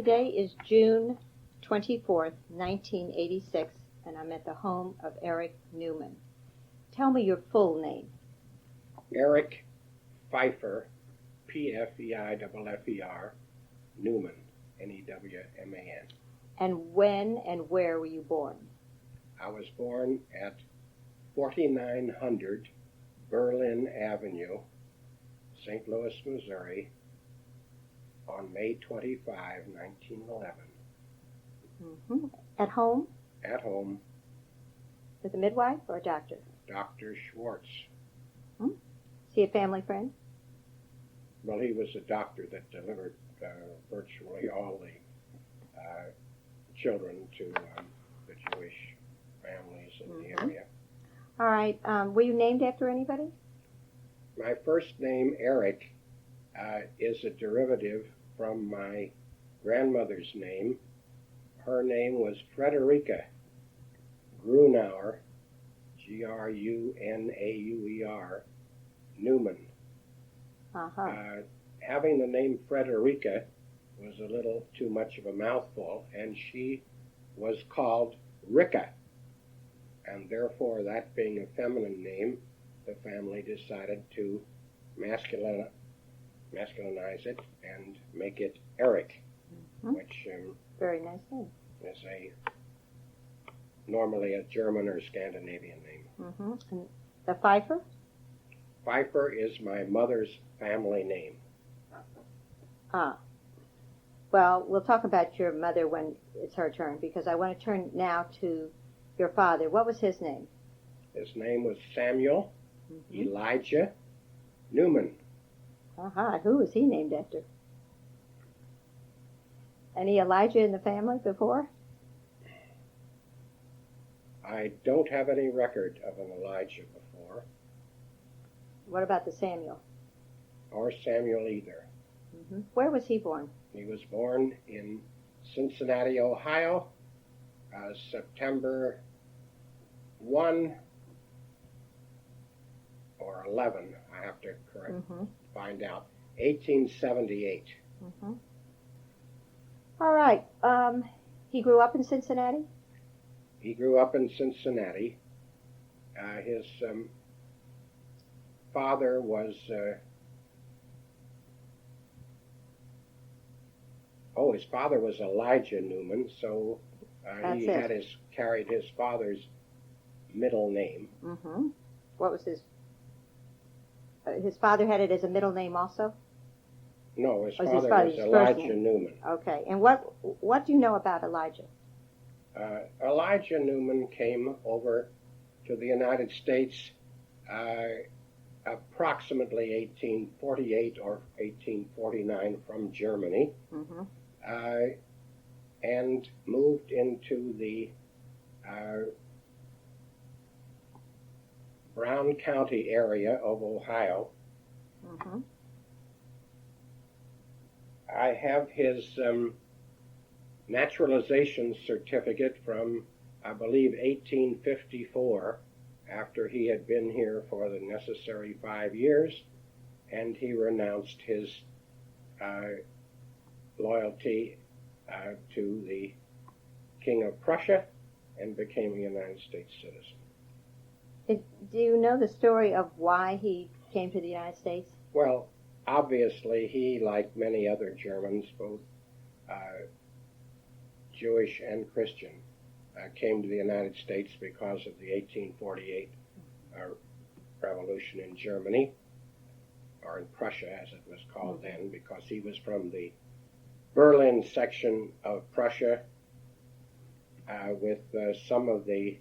Today is June 24th, 1986, and I'm at the home of Eric Newman. Tell me your full name. Eric Pfeiffer, Pfeiffer, Newman, Newman. And when and where were you born? I was born at 4900 Berlin Avenue, St. Louis, Missouri, on May 25, 1911. Mm-hmm. At home? At home. With a midwife or a doctor? Dr. Schwartz. Hmm? Is he a family friend? Well, he was a doctor that delivered virtually all the children to the Jewish families in the area. All right. Were you named after anybody? My first name, Eric, is a derivative from my grandmother's name. Her name was Frederica Grunauer, Grunauer, Newman. Uh-huh. Having the name Frederica was a little too much of a mouthful, and she was called Ricka. And therefore, that being a feminine name, the family decided to masculinize it and make it Eric, which very nice name. Is normally a German or Scandinavian name. Mm-hmm. And the Pfeiffer? Pfeiffer is my mother's family name. Ah. Well, we'll talk about your mother when it's her turn, because I want to turn now to your father. What was his name? His name was Samuel Elijah Newman. Uh-huh. Who was he named after? Any Elijah in the family before? I don't have any record of an Elijah before. What about the Samuel? Or Samuel either. Mm-hmm. Where was he born? He was born in Cincinnati, Ohio, September 1 or 11, I have to find out, 1878. Mm-hmm. All right. He grew up in Cincinnati? He grew up in Cincinnati. His father was his father was Elijah Newman, so he carried his father's middle name. Mm-hmm. What was his father had it as a middle name also? No, his father was Elijah Newman. Okay, and what do you know about Elijah? Elijah Newman came over to the United States approximately 1848 or 1849 from Germany, and moved into the Brown County area of Ohio. I have his naturalization certificate from, I believe, 1854, after he had been here for the necessary 5 years, and he renounced his loyalty to the King of Prussia and became a United States citizen. Do you know the story of why he came to the United States? Well, obviously, he, like many other Germans, both Jewish and Christian, came to the United States because of the 1848 revolution in Germany, or in Prussia as it was called then, because he was from the Berlin section of Prussia with some of the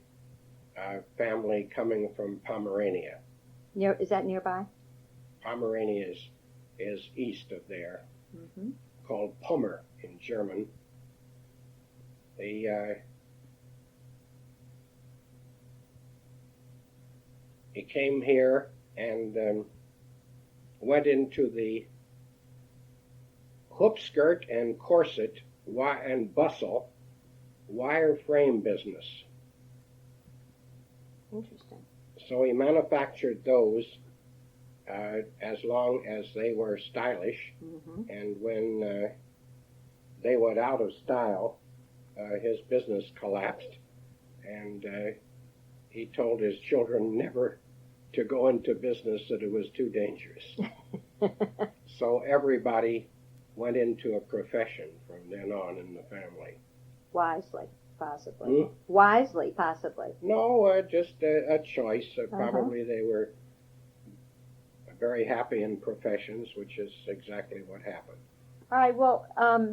family coming from Pomerania. Is that nearby? Pomerania is east of there, called Pommer in German. He came here and went into the hoop skirt and corset and bustle wire frame business. Interesting. So he manufactured those as long as they were stylish, and when they went out of style, his business collapsed, and he told his children never to go into business, that it was too dangerous. So everybody went into a profession from then on in the family. Wisely, possibly. Wisely, possibly. No, just a choice. Probably they were very happy in professions, which is exactly what happened. All right, well,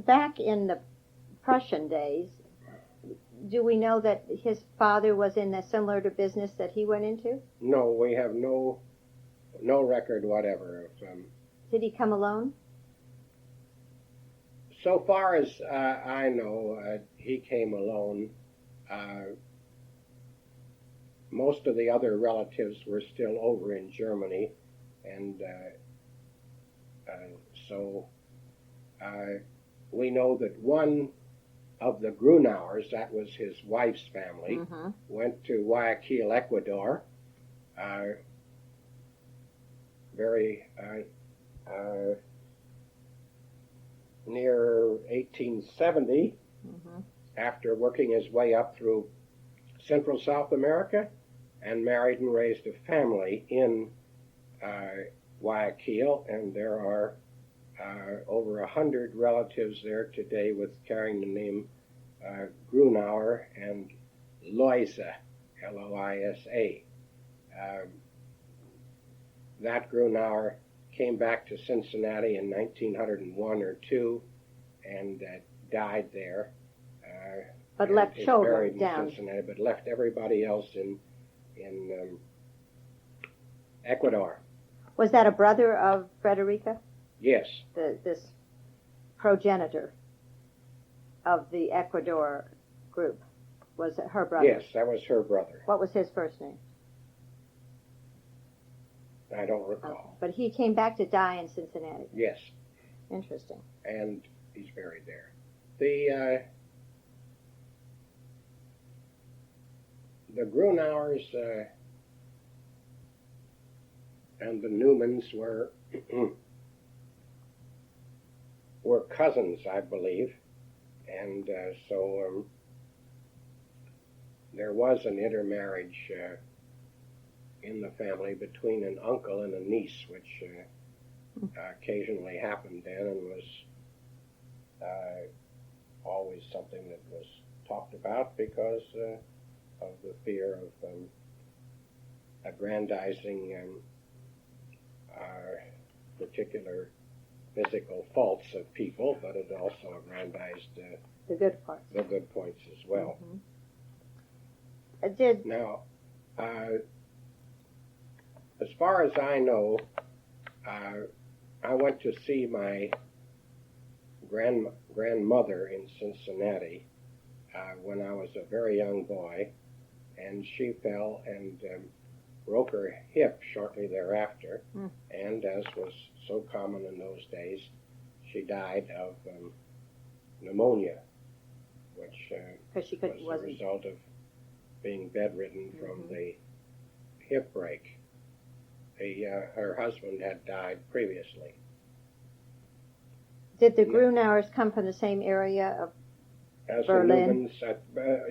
back in the Prussian days, do we know that his father was in a similar to business that he went into? No, we have no record whatever of. Did he come alone? So far as I know, he came alone. Most of the other relatives were still over in Germany, and so we know that one of the Grunauers, that was his wife's family, went to Guayaquil, Ecuador, very near 1870, after working his way up through Central South America, and married and raised a family in Guayaquil, and there are over 100 relatives there today with carrying the name Grunauer and Loisa, L-O-I-S-A. That Grunauer came back to Cincinnati in 1901 or 2 and died there. But left children in down. Cincinnati, but left everybody else in Ecuador. Was that a brother of Frederica? Yes. This progenitor of the Ecuador group. Was it her brother? Yes, that was her brother. What was his first name? I don't recall. Okay. But he came back to die in Cincinnati. Yes. Interesting. And he's buried there. The Grunauers and the Newmans were were cousins, I believe, and so there was an intermarriage in the family between an uncle and a niece, which occasionally happened then, and was always something that was talked about because of the fear of aggrandizing particular physical faults of people, but it also aggrandized the good parts. The good points as well. It did. Now, as far as I know, I went to see my grandmother in Cincinnati when I was a very young boy, and she fell and broke her hip shortly thereafter, and as was so common in those days, she died of pneumonia, which was a result of being bedridden from the hip break. Her husband had died previously. Did the Grunauers come from the same area of As Berlin?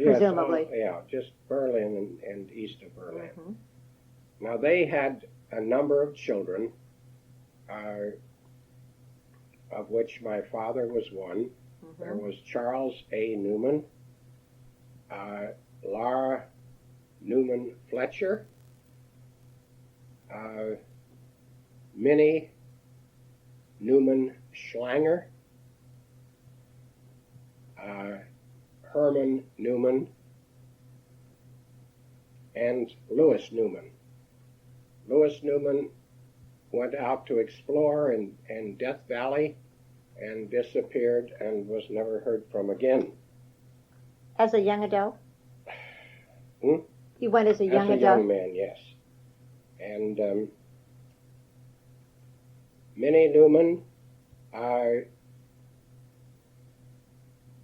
Presumably. Yes, just Berlin and east of Berlin. Now, they had a number of children, of which my father was one. There was Charles A. Newman, Laura Newman Fletcher, Minnie Newman Schlanger, Herman Newman, and Louis Newman. Louis Newman went out to explore in Death Valley and disappeared and was never heard from again. As a young adult? He went as a young adult? As a young man, yes. And Minnie Newman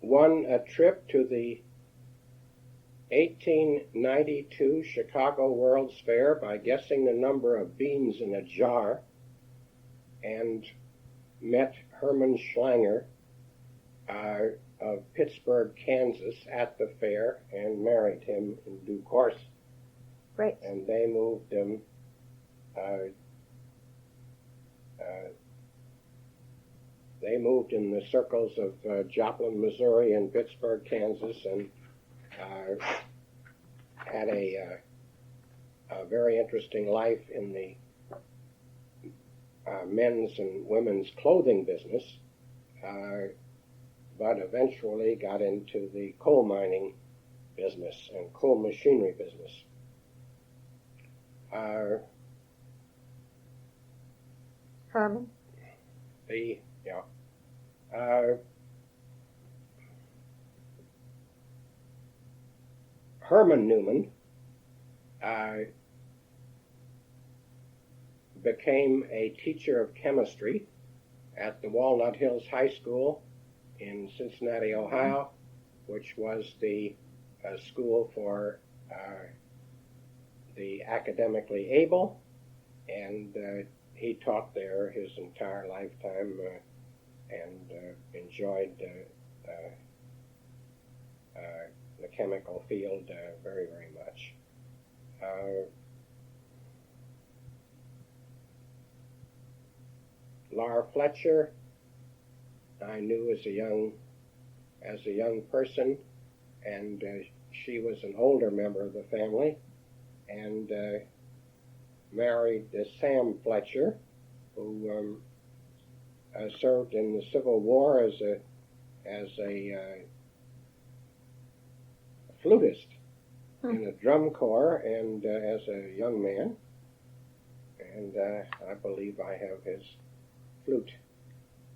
won a trip to the 1892 Chicago World's Fair by guessing the number of beans in a jar, and met Herman Schlanger of Pittsburgh, Kansas, at the fair and married him in due course. Great. And they moved in the circles of Joplin, Missouri, and Pittsburgh, Kansas, and had a very interesting life in the men's and women's clothing business, but eventually got into the coal mining business and coal machinery business. Herman? Herman Newman became a teacher of chemistry at the Walnut Hills High School in Cincinnati, Ohio, which was the school for the academically able, and he taught there his entire lifetime and enjoyed the chemical field very, very much. Laura Fletcher, I knew as a young person, and she was an older member of the family, and married Sam Fletcher, who served in the Civil War as a flutist in a drum corps and as a young man, and I believe I have his flute.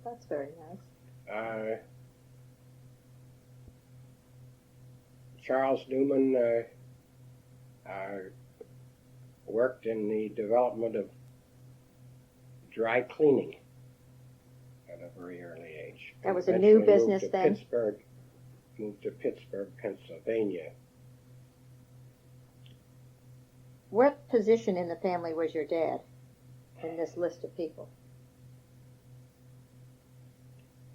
That's very nice. Charles Newman worked in the development of dry cleaning at a very early age. That was a new business then? Moved to Pittsburgh, Pennsylvania. What position in the family was your dad in this list of people?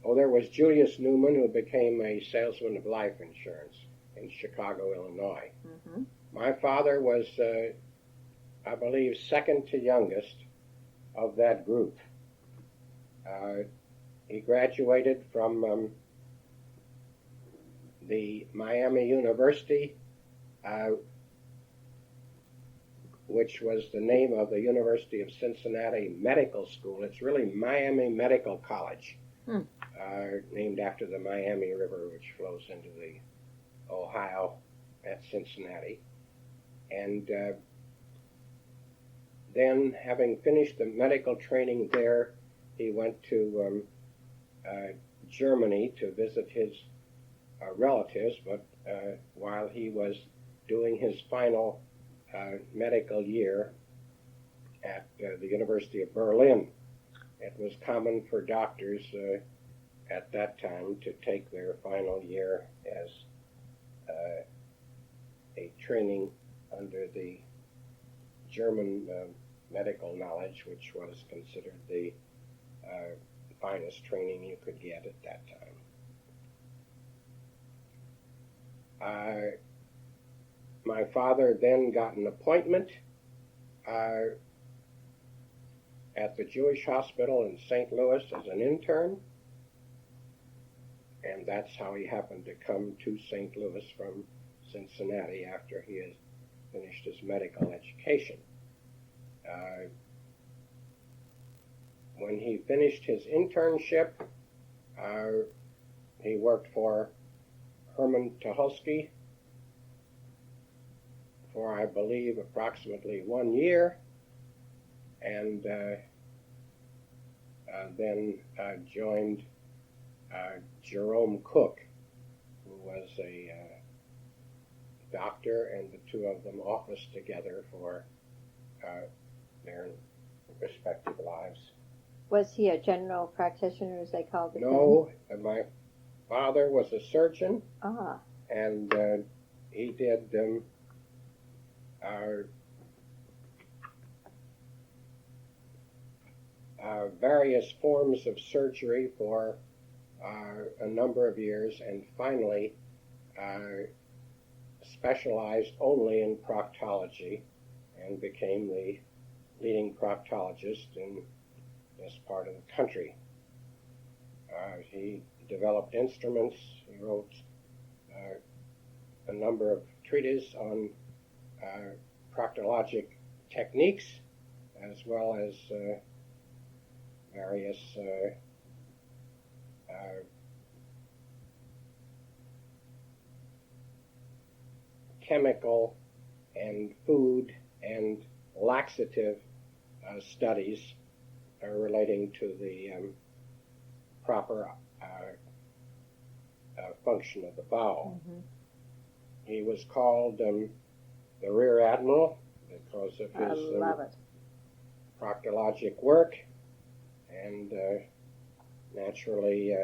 Oh, there was Julius Newman, who became a salesman of life insurance in Chicago, Illinois. Mm-hmm. My father was, I believe, second to youngest of that group. He graduated from the Miami University, which was the name of the University of Cincinnati Medical School. It's really Miami Medical College, named after the Miami River, which flows into the Ohio at Cincinnati. And then, having finished the medical training there, he went to Germany to visit his relatives, but while he was doing his final medical year at the University of Berlin, it was common for doctors at that time to take their final year as a training under the German medical knowledge, which was considered the finest training you could get at that time. My father then got an appointment at the Jewish Hospital in St. Louis as an intern, and that's how he happened to come to St. Louis from Cincinnati after he had finished his medical education. When he finished his internship, he worked for Herman Tucholsky for, I believe, approximately 1 year, and then joined Jerome Cook, who was a doctor, and the two of them officed together for their respective lives. Was he a general practitioner, as they called it? No, my father was a surgeon, and he did various forms of surgery for a number of years, and finally specialized only in proctology and became the leading proctologist in this part of the country. He developed instruments. He wrote a number of treatises on proctologic techniques, as well as various chemical and food and laxative studies relating to the proper function of the bowel. Mm-hmm. He was called the Rear Admiral because of his proctologic work, and naturally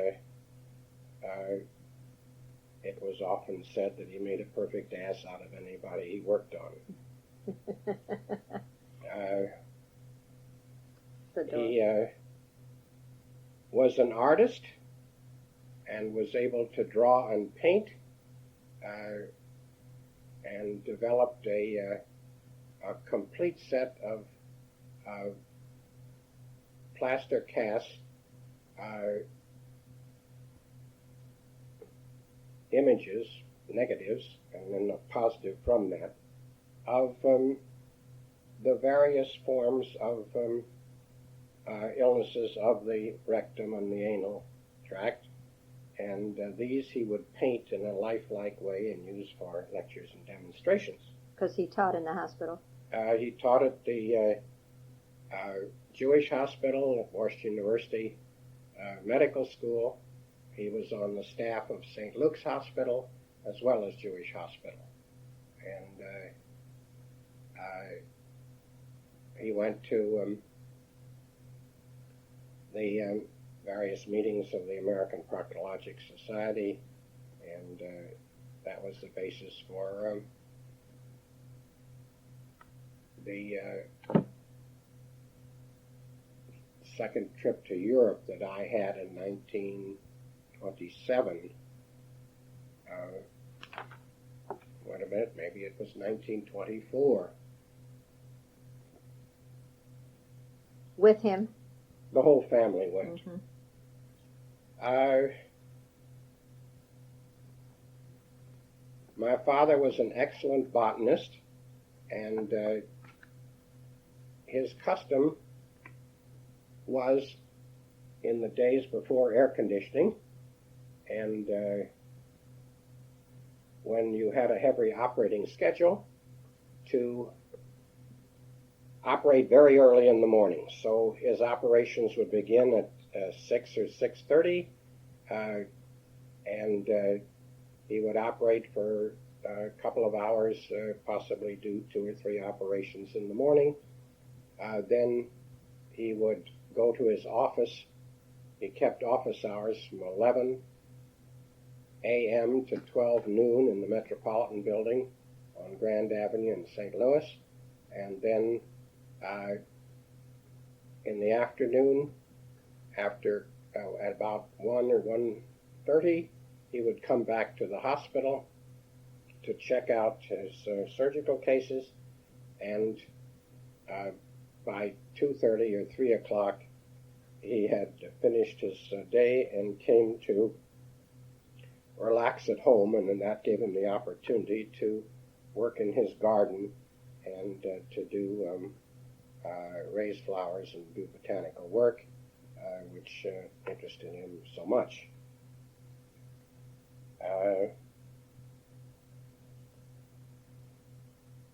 it was often said that he made a perfect ass out of anybody he worked on. He was an artist and was able to draw and paint, and developed a complete set of plaster casts, images, negatives, and then a positive from that, of the various forms of illnesses of the rectum and the anal tract, and these he would paint in a lifelike way and use for lectures and demonstrations. Because he taught in the hospital? He taught at the Jewish Hospital at Washington University Medical School. He was on the staff of St. Luke's Hospital as well as Jewish Hospital. And he went to the various meetings of the American Proctologic Society, and that was the basis for the second trip to Europe that I had in 1927. Wait a minute, maybe it was 1924. With him? The whole family went. Mm-hmm. My father was an excellent botanist, and his custom was, in the days before air conditioning, and when you had a heavy operating schedule, to operate very early in the morning. So his operations would begin at 6 or 6:30, and he would operate for a couple of hours, possibly do 2 or 3 operations in the morning. Then he would go to his office. He kept office hours from 11 a.m. to 12 noon in the Metropolitan Building on Grand Avenue in St. Louis, and then in the afternoon, after at about 1 or 1:30, he would come back to the hospital to check out his surgical cases, and by 2:30 or 3 o'clock, he had finished his day and came to relax at home, and then that gave him the opportunity to work in his garden and to do raise flowers and do botanical work, which interested him so much.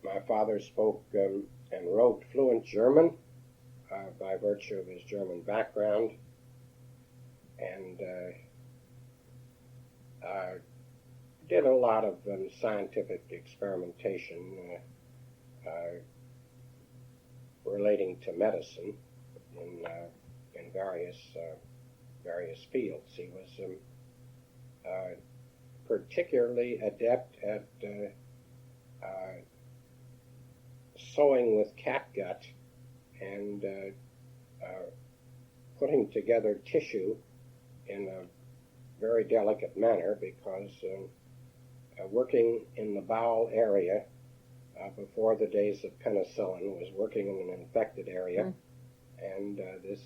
My father spoke and wrote fluent German by virtue of his German background, and did a lot of scientific experimentation relating to medicine in various fields. He was particularly adept at sewing with catgut and putting together tissue in very delicate manner because working in the bowel area before the days of penicillin was working in an infected area, and this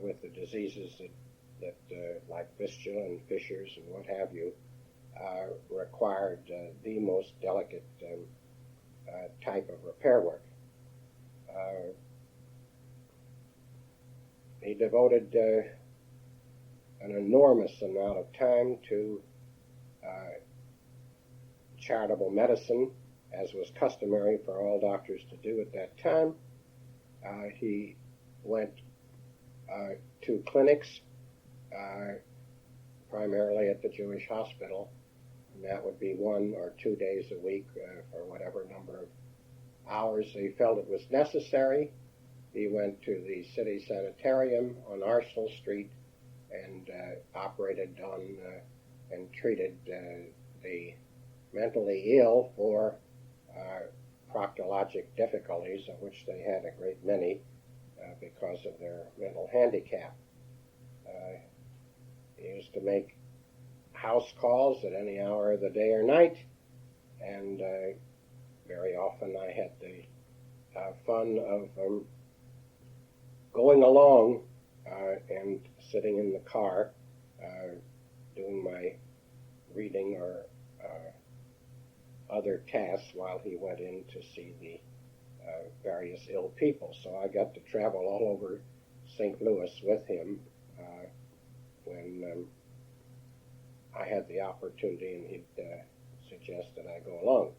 with the diseases that like fistula and fissures and what have you required the most delicate type of repair work. He devoted an enormous amount of time to charitable medicine, as was customary for all doctors to do at that time. He went to clinics, primarily at the Jewish hospital, and that would be 1 or 2 days a week for whatever number of hours he felt it was necessary. He went to the city sanitarium on Arsenal Street and operated on and treated the mentally ill for proctologic difficulties, of which they had a great many because of their mental handicap. He used to make house calls at any hour of the day or night, and very often I had the fun of going along and sitting in the car doing my reading or other tasks while he went in to see the various ill people. So I got to travel all over St. Louis with him when I had the opportunity, and he'd suggest that I go along.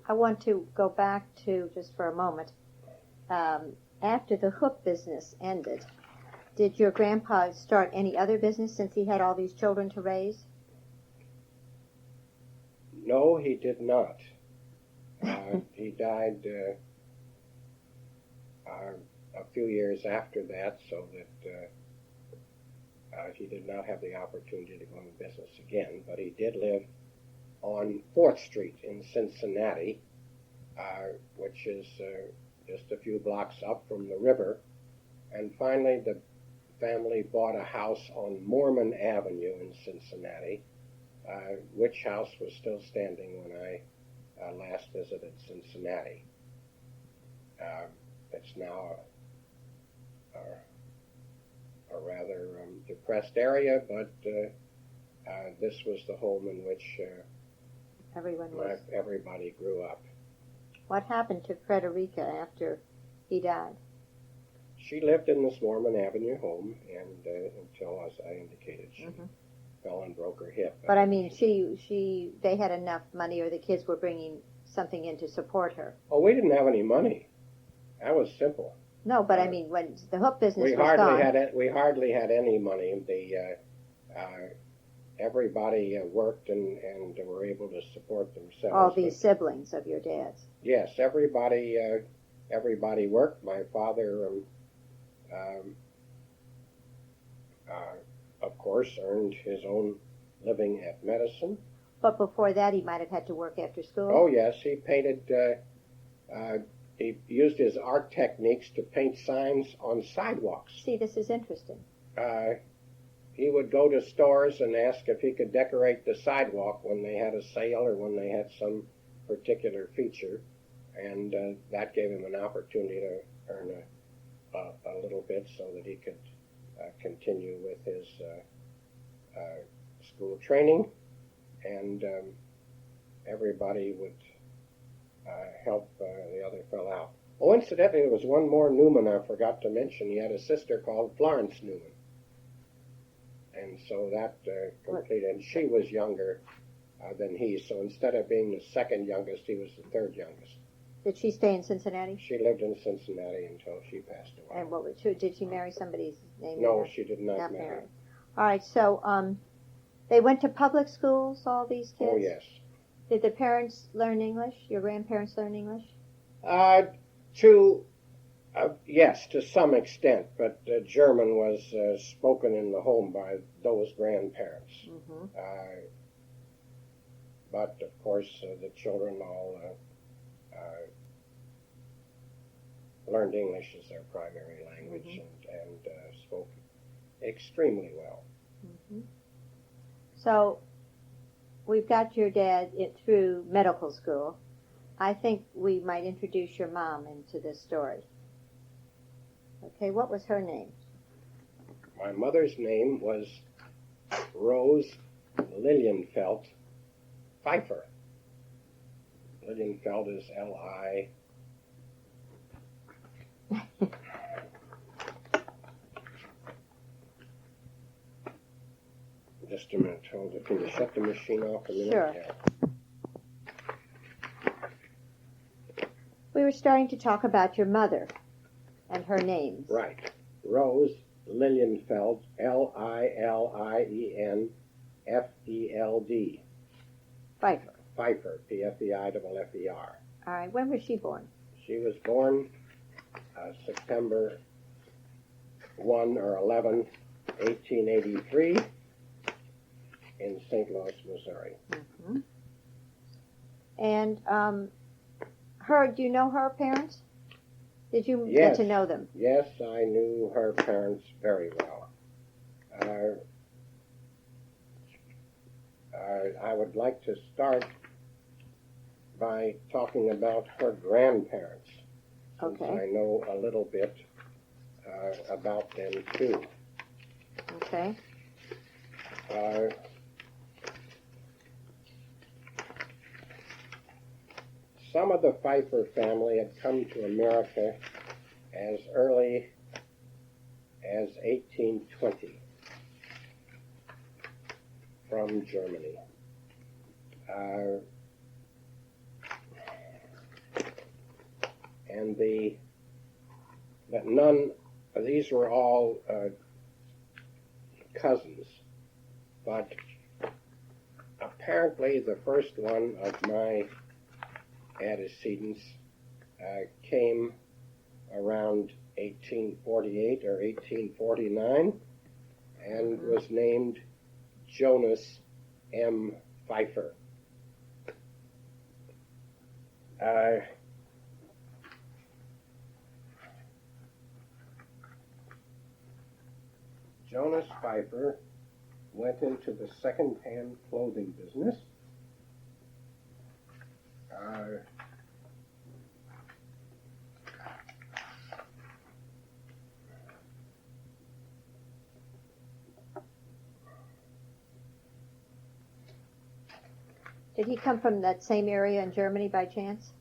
I want to go back to, just for a moment, after the hook business ended, did your grandpa start any other business since he had all these children to raise? No, he did not. He died a few years after that, so that he did not have the opportunity to go into business again. But he did live on 4th Street in Cincinnati, which is just a few blocks up from the river. And finally, the family bought a house on Mormon Avenue in Cincinnati, which house was still standing when I last visited Cincinnati. It's now a rather depressed area, but this was the home in which everybody grew up. What happened to Frederica after he died? She lived in this Mormon Avenue home, and until, as I indicated, she fell and broke her hip. But I mean, they had enough money, or the kids were bringing something in to support her. Oh, we didn't have any money. That was simple. No, but I mean, when the hook business was gone, we hardly had any money. Everybody worked and were able to support themselves. All these siblings of your dad's. Yes, everybody worked. My father, of course, earned his own living at medicine. But before that, he might have had to work after school? Oh, yes. He painted, he used his art techniques to paint signs on sidewalks. See, this is interesting. He would go to stores and ask if he could decorate the sidewalk when they had a sale or when they had some particular feature, and that gave him an opportunity to earn a little bit so that he could continue with his school training, and everybody would help the other fellow out. Oh, incidentally, there was one more Newman I forgot to mention. He had a sister called Florence Newman. And so that completed, and she was younger than he, so instead of being the second youngest, he was the third youngest. Did she stay in Cincinnati? She lived in Cincinnati until she passed away. And did she marry somebody's name? No, she did not marry. All right, so they went to public schools, all these kids? Oh, yes. Did the parents learn English? Your grandparents learn English? Yes, to some extent, but German was spoken in the home by those grandparents. Mm-hmm. But, of course, the children all learned English as their primary language and spoke extremely well. Mm-hmm. So we've got your dad through medical school. I think we might introduce your mom into this story. Okay, what was her name? My mother's name was Rose Lilienfeld Pfeiffer. Lilienfeld is L-I. Just a minute, hold it. Can you shut the machine off a minute? Sure. Yeah. We were starting to talk about your mother and her names. Right. Rose Lilienfeld, Lilienfeld. Pfeiffer. Pfeiffer, Pfeifer. All right, when was she born? She was born September 1 or 11, 1883 in St. Louis, Missouri. Mm-hmm. And do you know her parents? Did you get to know them? Yes, I knew her parents very well. I would like to start by talking about her grandparents, since Okay. I know a little bit about them too. Okay. Some of the Pfeiffer family had come to America as early as 1820 from Germany. But none, these were all cousins, but apparently the first one of my antecedents came around 1848 or 1849 and was named Jonas M. Pfeiffer. Jonas Pfeiffer went into the second-hand clothing business. Did he come from that same area in Germany by chance?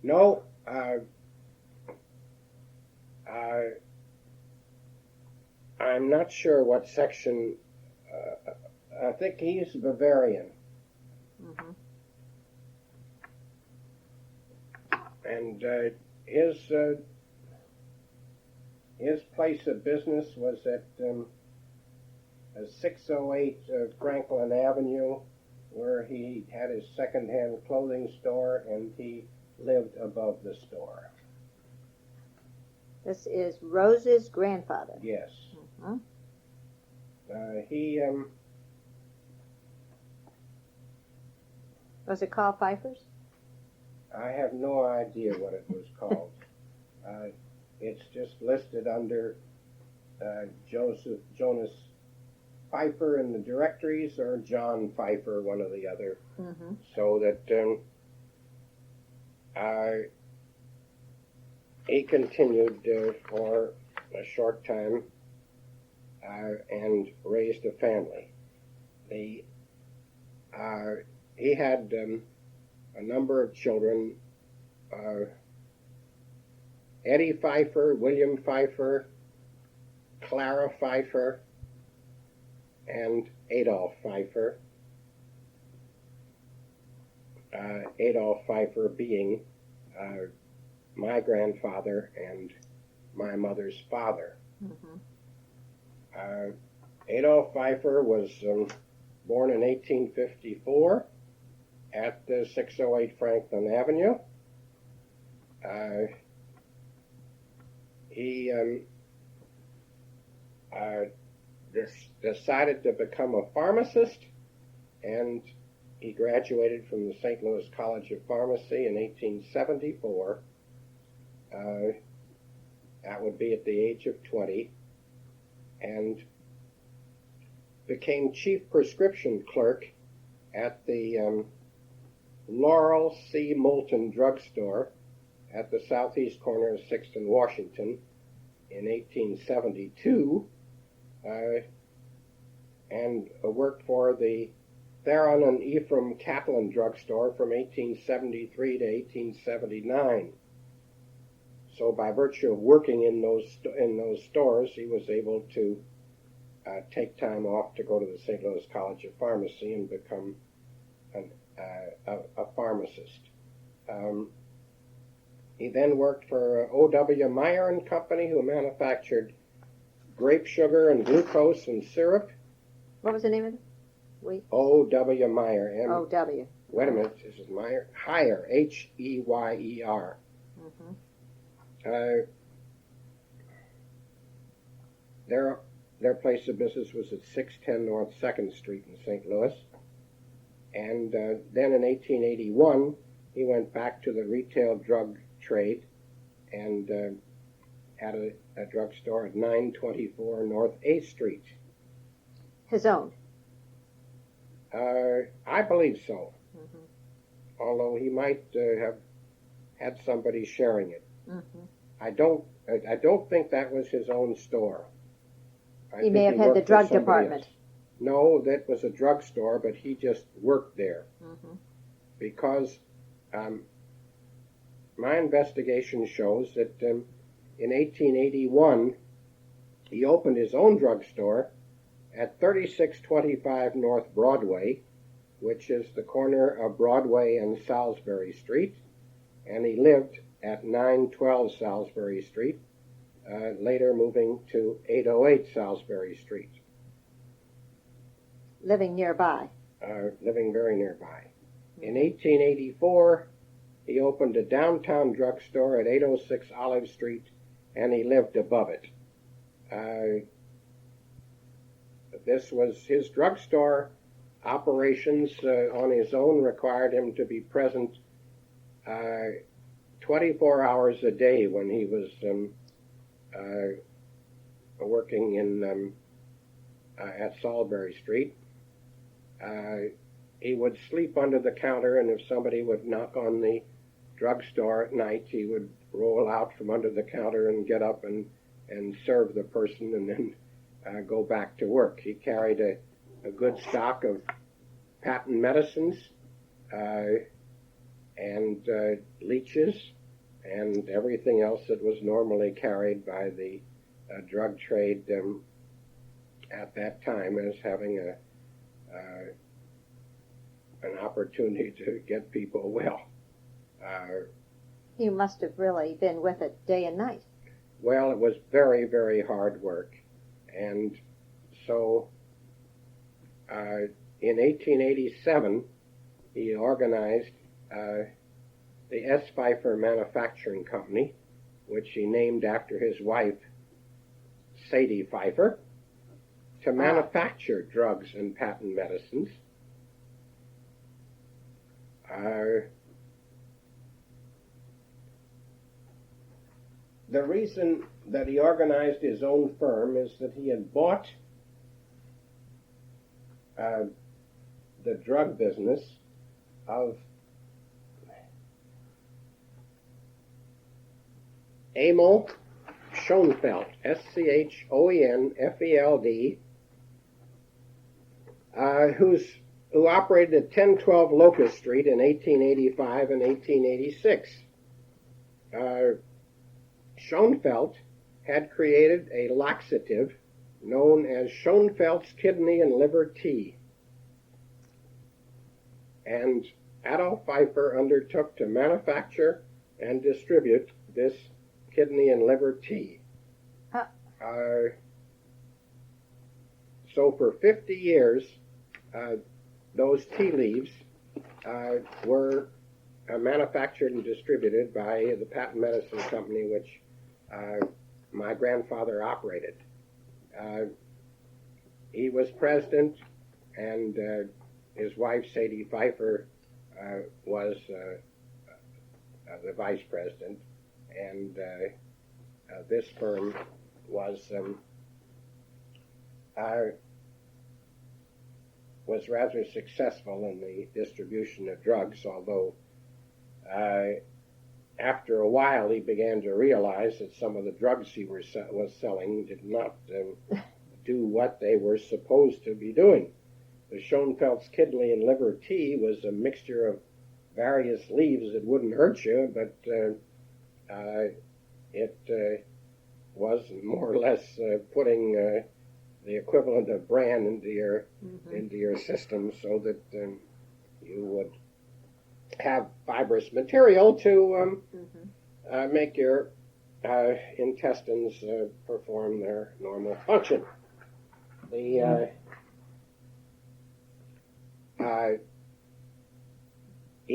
No, I'm not sure what section. I think he's Bavarian. Mm-hmm. And his place of business was at 608 Franklin Avenue, where he had his second-hand clothing store, and he lived above the store. This is Rose's grandfather. Yes. Mm-hmm. Was it called Pfeiffer's? I have no idea what it was called. It's just listed under Jonas Pfeiffer in the directories, or John Pfeiffer, one or the other. Mm-hmm. So that he continued for a short time and raised a family. He had a number of children: Eddie Pfeiffer, William Pfeiffer, Clara Pfeiffer, and Adolf Pfeiffer. Adolf Pfeiffer being my grandfather and my mother's father. Mm-hmm. Adolf Pfeiffer was born in 1854 at 608 Franklin Avenue. He decided to become a pharmacist, and he graduated from the St. Louis College of Pharmacy in 1874. That would be at the age of 20, and became chief prescription clerk at the Laurel C. Moulton drugstore at the southeast corner of 6th and Washington in 1872, and worked for the Theron and Ephraim Catlin drugstore from 1873 to 1879. So by virtue of working in those stores, he was able to take time off to go to the St. Louis College of Pharmacy and become a pharmacist. He then worked for O.W. Meyer and Company, who manufactured grape sugar and glucose and syrup. What was the name of it? O.W. Meyer. O.W. Wait a minute, this is Meyer. Heyer, H-E-Y-E-R. Mm-hmm. Their place of business was at 610 North 2nd Street in St. Louis. And then in 1881, he went back to the retail drug trade and had a drugstore at 924 North 8th Street. His own? I believe so. Mm-hmm. Although he might have had somebody sharing it. Mm-hmm. I don't think that was his own store. He may have had the drug department. Else. No, that was a drugstore, but he just worked there. Mm-hmm. Because my investigation shows that in 1881, he opened his own drugstore at 3625 North Broadway, which is the corner of Broadway and Salisbury Street, and he lived at 912 Salisbury Street, later moving to 808 Salisbury Street. Living nearby. Living very nearby. In 1884, he opened a downtown drugstore at 806 Olive Street, and he lived above it. This was his drugstore operations on his own required him to be present 24 hours a day when he was working in at Salisbury Street. He would sleep under the counter, and if somebody would knock on the drugstore at night, he would roll out from under the counter and get up and serve the person and then go back to work. He carried a good stock of patent medicines and leeches and everything else that was normally carried by the drug trade at that time as having an opportunity to get people well. You must have really been with it day and night. Well, it was very, very hard work. And so in 1887, he organized the S. Pfeiffer Manufacturing Company, which he named after his wife, Sadie Pfeiffer, to manufacture drugs and patent medicines. The reason that he organized his own firm is that he had bought the drug business of Emil Schoenfeld, Schoenfeld, who operated at 1012 Locust Street in 1885 and 1886. Schoenfeld had created a laxative known as Schoenfeld's Kidney and Liver Tea. And Adolf Pfeiffer undertook to manufacture and distribute this kidney and liver tea. So for 50 years, those tea leaves were manufactured and distributed by the patent medicine company which my grandfather operated. He was president, and his wife, Sadie Pfeiffer, was the vice president, and this firm was rather successful in the distribution of drugs, although after a while he began to realize that some of the drugs he was selling did not do what they were supposed to be doing. The Schoenfeld's kidney and liver tea was a mixture of various leaves that wouldn't hurt you, but it was more or less putting the equivalent of bran into your system, so that you would have fibrous material to make your intestines perform their normal function. He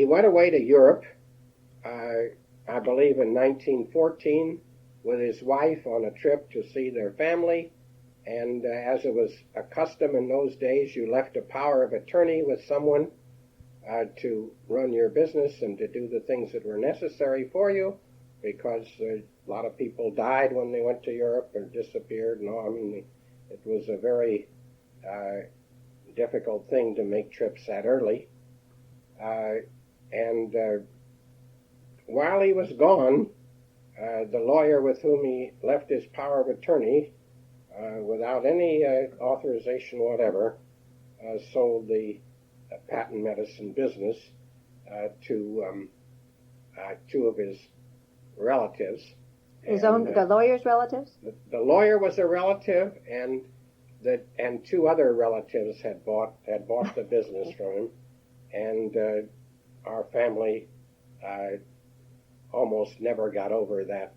went away to Europe, I believe in 1914, with his wife on a trip to see their family, and as it was a custom in those days, you left a power of attorney with someone to run your business and to do the things that were necessary for you, because a lot of people died when they went to Europe or disappeared and all. I mean, it was a very difficult thing to make trips that early. And while he was gone, the lawyer with whom he left his power of attorney, without any authorization whatever, sold the patent medicine business to two of his relatives. The lawyer's relatives? The lawyer was a relative, and two other relatives had bought the business from him, and our family almost never got over that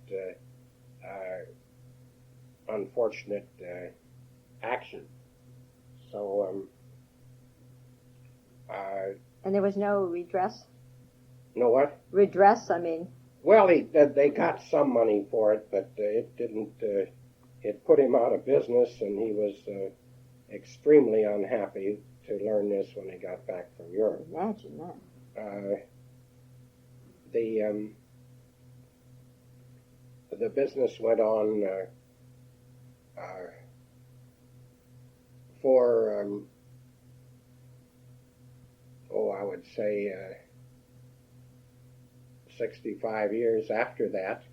unfortunate action. So, and there was no redress? No what? Redress, I mean. Well, they got some money for it, but it didn't. It put him out of business, and he was extremely unhappy to learn this when he got back from Europe. Imagine that. The business went on for I would say 65 years after that,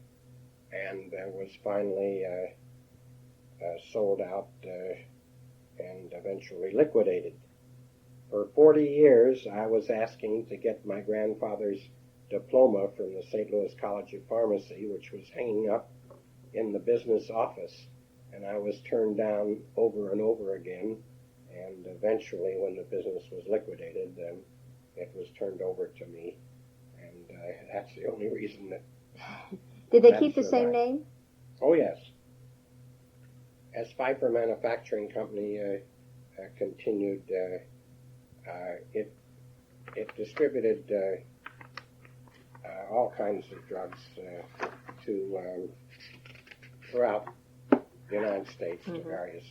and was finally sold out and eventually liquidated. For 40 years, I was asking to get my grandfather's diploma from the St. Louis College of Pharmacy, which was hanging up in the business office, and I was turned down over and over again, and eventually, when the business was liquidated, it was turned over to me, and that's the only reason that... Did they keep the same name? Oh, yes. As Pfeiffer Manufacturing Company continued, it distributed all kinds of drugs to throughout the United States to various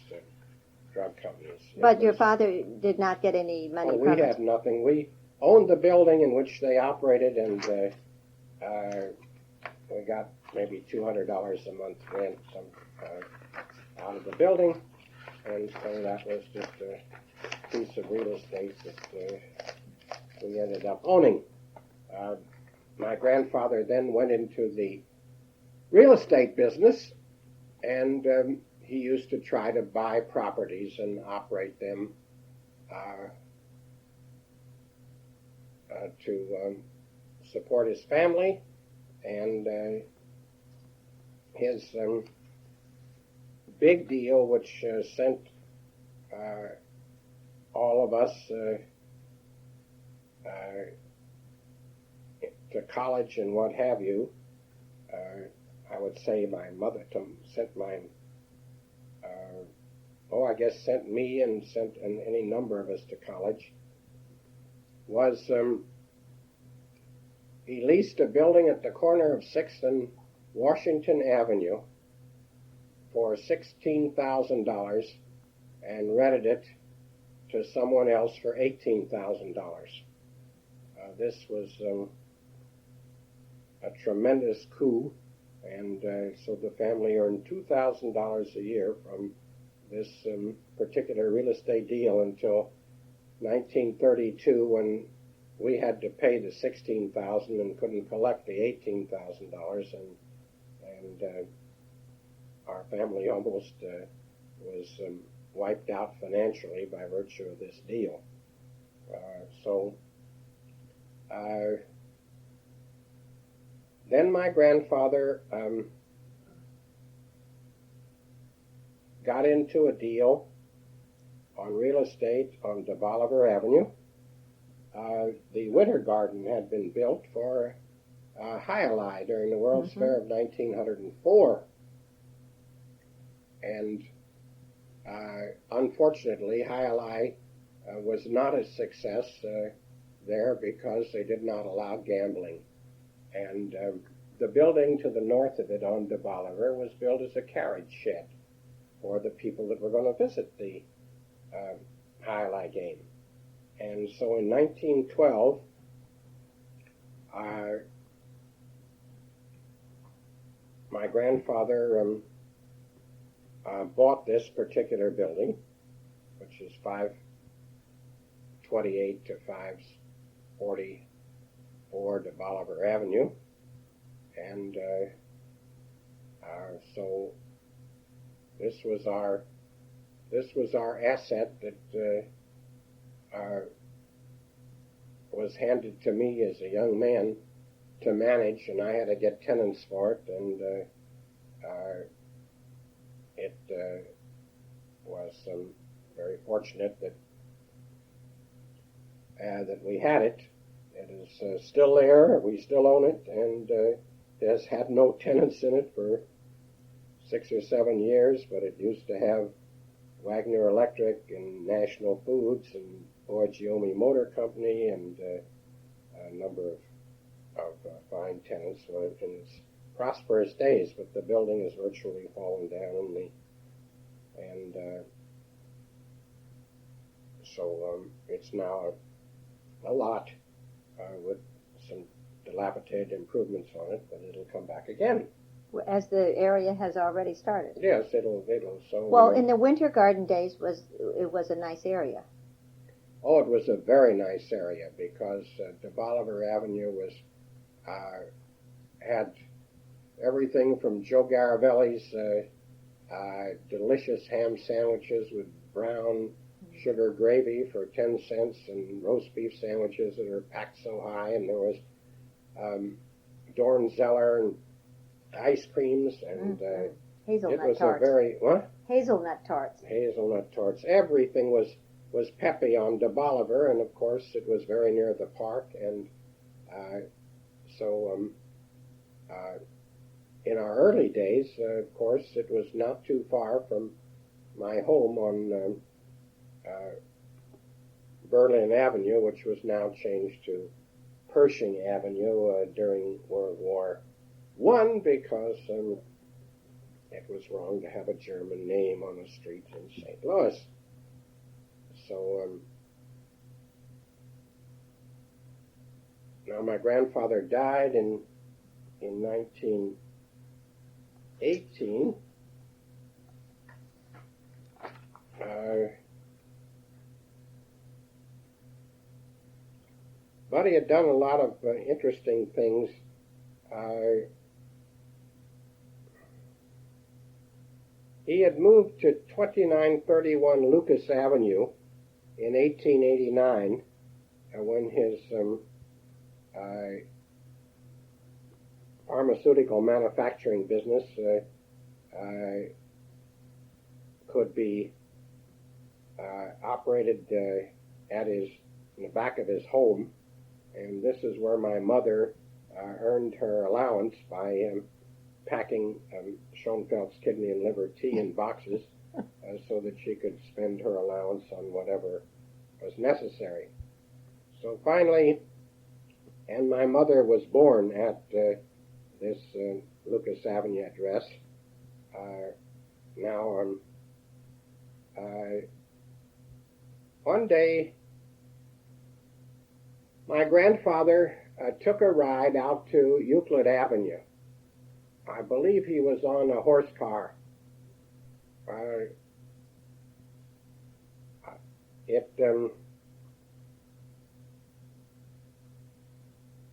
drug companies. But your father did not get any money from it? We had nothing. We owned the building in which they operated, and we got maybe $200 a month rent out of the building, and so that was just a piece of real estate that we ended up owning. My grandfather then went into the real estate business, and he used to try to buy properties and operate them to support his family, and his big deal, which sent all of us to college and what have you. I would say my mother sent me and sent any number of us to college, was he leased a building at the corner of 6th and Washington Avenue for $16,000 and rented it to someone else for $18,000. This was a tremendous coup And so the family earned $2,000 a year from this particular real estate deal until 1932, when we had to pay the $16,000 and couldn't collect the $18,000, and our family almost was wiped out financially by virtue of this deal. Then my grandfather got into a deal on real estate on De Bolivar Avenue. The Winter Garden had been built for Hialeah during the World's Fair of 1904. And unfortunately, Hialeah was not a success there because they did not allow gambling. And the building to the north of it on De Bolivar was built as a carriage shed for the people that were going to visit the Hialeah game. And so in 1912, my grandfather bought this particular building, which is 528 to 544 De Bolivar Avenue, and so this was our asset that was handed to me as a young man to manage, and I had to get tenants for it, and it was very fortunate that we had it. It is still there. We still own it, and it has had no tenants in it for 6 or 7 years, but it used to have Wagner Electric and National Foods and Borgiomi Motor Company and a number of fine tenants in its prosperous days, but the building has virtually fallen down, and so it's now a lot with some dilapidated improvements on it, but it'll come back again. As the area has already started. Yes, it'll. So well, in the Winter Garden days, it was a nice area. Oh, it was a very nice area because De Bolivar Avenue had everything from Joe Garavelli's delicious ham sandwiches with brown sugar gravy for 10 cents and roast beef sandwiches that are packed so high, and there was Dornzeller and ice creams, and hazelnut it was tarts. Hazelnut tarts. Hazelnut tarts. Everything was peppy on De Bolivar, and of course it was very near the park, and so in our early days, of course, it was not too far from my home on Berlin Avenue, which was now changed to Pershing Avenue during World War I, because it was wrong to have a German name on a street in St. Louis. So now my grandfather died in 1918. But he had done a lot of interesting things. He had moved to 2931 Lucas Avenue in 1889 when his pharmaceutical manufacturing business could be operated in the back of his home, and this is where my mother earned her allowance by packing Schoenfeld's kidney and liver tea in boxes so that she could spend her allowance on whatever was necessary. So finally, and my mother was born at this Lucas Avenue address. One day, my grandfather took a ride out to Euclid Avenue I believe he was on a horse car.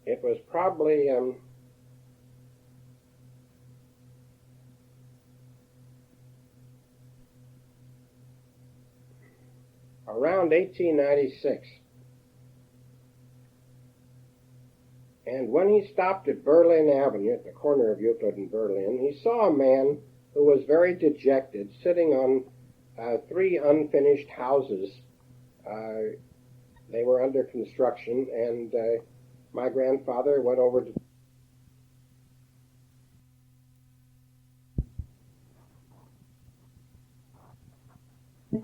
It was probably around 1896. And when he stopped at Berlin Avenue, at the corner of Euclid and Berlin, he saw a man who was very dejected, sitting on three unfinished houses. They were under construction, and my grandfather went over to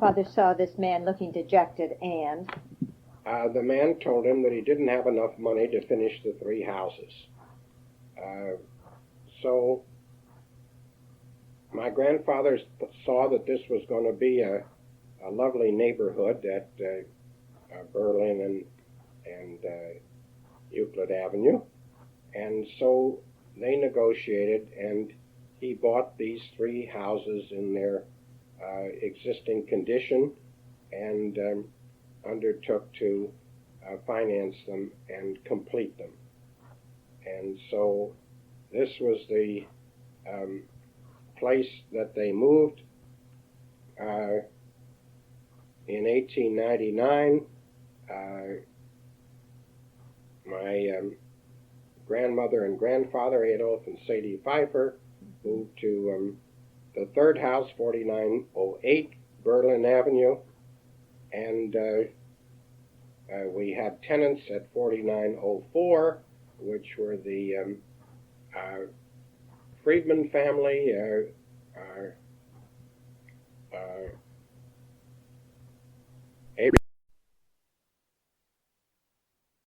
Father saw this man looking dejected, and the man told him that he didn't have enough money to finish the three houses. So my grandfather saw that this was going to be a lovely neighborhood at Berlin and Euclid Avenue, and so they negotiated, and he bought these three houses in their existing condition, and undertook to finance them and complete them. And so this was the place that they moved. In 1899, my grandmother and grandfather, Adolf and Sadie Pfeiffer, moved to the third house, 4908 Berlin Avenue, and we had tenants at 4904, which were the Friedman family,